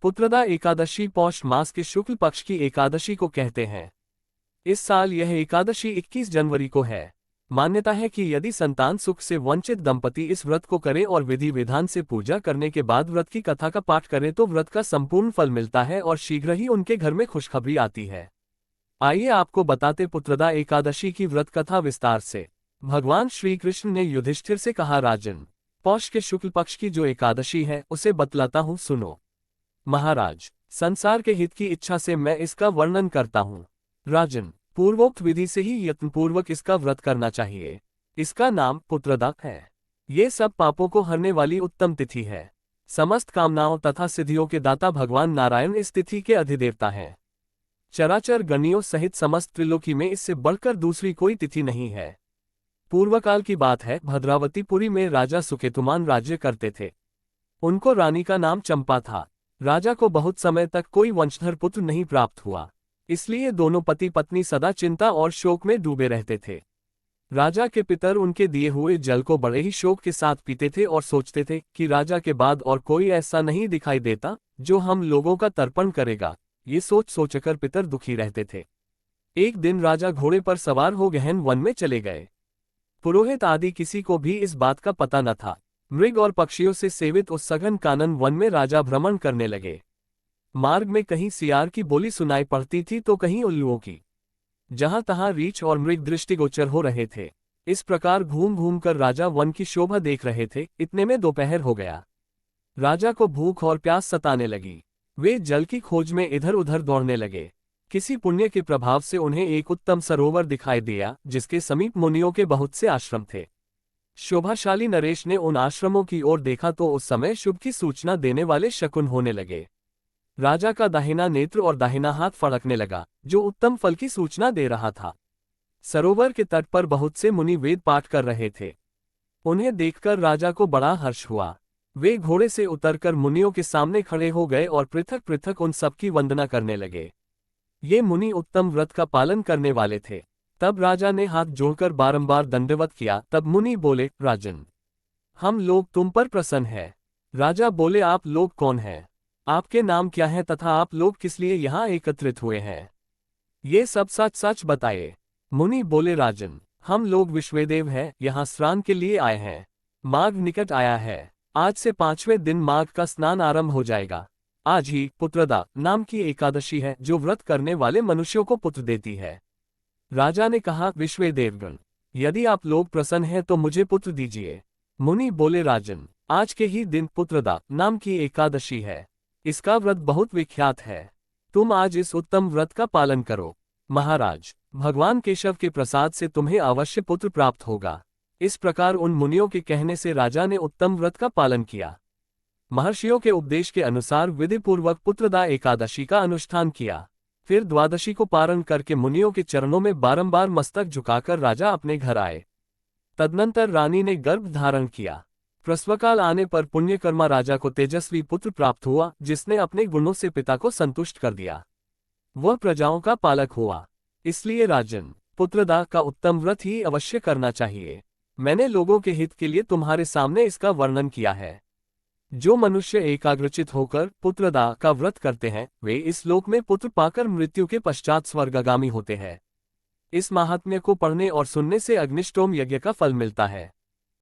पुत्रदा एकादशी पौष मास के शुक्ल पक्ष की एकादशी को कहते हैं। इस साल यह एकादशी 21 जनवरी को है। मान्यता है कि यदि संतान सुख से वंचित दंपति इस व्रत को करें और विधि विधान से पूजा करने के बाद व्रत की कथा का पाठ करें तो व्रत का संपूर्ण फल मिलता है और शीघ्र ही उनके घर में खुशखबरी आती है। आइए आपको बताते पुत्रदा एकादशी की व्रत कथा विस्तार से। भगवान श्री कृष्ण ने युधिष्ठिर से कहा, राजन, पौष के शुक्ल पक्ष की जो एकादशी है उसे बतलाता हूँ, सुनो। महाराज, संसार के हित की इच्छा से मैं इसका वर्णन करता हूँ। राजन, पूर्वोक्त विधि से ही यत्नपूर्वक इसका व्रत करना चाहिए। इसका नाम पुत्रदा है। ये सब पापों को हरने वाली उत्तम तिथि है। समस्त कामनाओं तथा सिद्धियों के दाता भगवान नारायण इस तिथि के अधिदेवता हैं। चराचर गणियों सहित समस्त त्रिलोकी में इससे बढ़कर दूसरी कोई तिथि नहीं है। पूर्वकाल की बात है, भद्रावतीपुरी में राजा सुकेतुमान राज्य करते थे। उनको रानी का नाम चंपा था। राजा को बहुत समय तक कोई वंशधर पुत्र नहीं प्राप्त हुआ, इसलिए दोनों पति पत्नी सदा चिंता और शोक में डूबे रहते थे। राजा के पितर उनके दिए हुए जल को बड़े ही शोक के साथ पीते थे और सोचते थे कि राजा के बाद और कोई ऐसा नहीं दिखाई देता जो हम लोगों का तर्पण करेगा। ये सोच सोचकर पितर दुखी रहते थे। एक दिन राजा घोड़े पर सवार हो गहन वन में चले गए। पुरोहित आदि किसी को भी इस बात का पता न था। मृग और पक्षियों से सेवित उस सघन कानन वन में राजा भ्रमण करने लगे। मार्ग में कहीं सियार की बोली सुनाई पड़ती थी तो कहीं उल्लुओं की। जहां तहां रीछ और मृग दृष्टिगोचर हो रहे थे। इस प्रकार घूम घूम कर राजा वन की शोभा देख रहे थे। इतने में दोपहर हो गया। राजा को भूख और प्यास सताने लगी। वे जल की खोज में इधर उधर दौड़ने लगे। किसी पुण्य के प्रभाव से उन्हें एक उत्तम सरोवर दिखाई दिया जिसके समीप मुनियों के बहुत से आश्रम थे। शोभाशाली नरेश ने उन आश्रमों की ओर देखा तो उस समय शुभ की सूचना देने वाले शकुन होने लगे। राजा का दाहिना नेत्र और दाहिना हाथ फड़कने लगा, जो उत्तम फल की सूचना दे रहा था। सरोवर के तट पर बहुत से मुनि वेद पाठ कर रहे थे। उन्हें देखकर राजा को बड़ा हर्ष हुआ। वे घोड़े से उतरकर मुनियों के सामने खड़े हो गए और पृथक पृथक उन सबकी वंदना करने लगे। ये मुनि उत्तम व्रत का पालन करने वाले थे। तब राजा ने हाथ जोड़कर बारंबार दंडवत किया। तब मुनि बोले, राजन, हम लोग तुम पर प्रसन्न हैं। राजा बोले, आप लोग कौन हैं? आपके नाम क्या है तथा आप लोग किस लिए यहाँ एकत्रित हुए हैं? ये सब सच सच बताए। मुनि बोले, राजन, हम लोग विश्वेदेव हैं, यहाँ स्नान के लिए आए हैं। माघ निकट आया है। आज से 5वें दिन माघ का स्नान आरंभ हो जाएगा। आज ही पुत्रदा नाम की एकादशी है जो व्रत करने वाले मनुष्यों को पुत्र देती है। राजा ने कहा, विश्वेदेवगण, यदि आप लोग प्रसन्न हैं तो मुझे पुत्र दीजिए। मुनि बोले, राजन, आज के ही दिन पुत्रदा नाम की एकादशी है। इसका व्रत बहुत विख्यात है। तुम आज इस उत्तम व्रत का पालन करो। महाराज, भगवान केशव के प्रसाद से तुम्हें अवश्य पुत्र प्राप्त होगा। इस प्रकार उन मुनियों के कहने से राजा ने उत्तम व्रत का पालन किया। महर्षियों के उपदेश के अनुसार विधिपूर्वक पुत्रदा एकादशी का अनुष्ठान किया। फिर द्वादशी को पारण करके मुनियों के चरणों में बारंबार मस्तक झुकाकर राजा अपने घर आए। तदनंतर रानी ने गर्भ धारण किया। प्रसवकाल आने पर पुण्यकर्मा राजा को तेजस्वी पुत्र प्राप्त हुआ, जिसने अपने गुणों से पिता को संतुष्ट कर दिया। वह प्रजाओं का पालक हुआ। इसलिए राजन, पुत्रदा का उत्तम व्रत ही अवश्य करना चाहिए। मैंने लोगों के हित के लिए तुम्हारे सामने इसका वर्णन किया है। जो मनुष्य एकाग्रचित होकर पुत्रदा का व्रत करते हैं वे इस लोक में पुत्र पाकर मृत्यु के पश्चात स्वर्गगामी होते हैं। इस महात्म्य को पढ़ने और सुनने से अग्निष्टोम यज्ञ का फल मिलता है।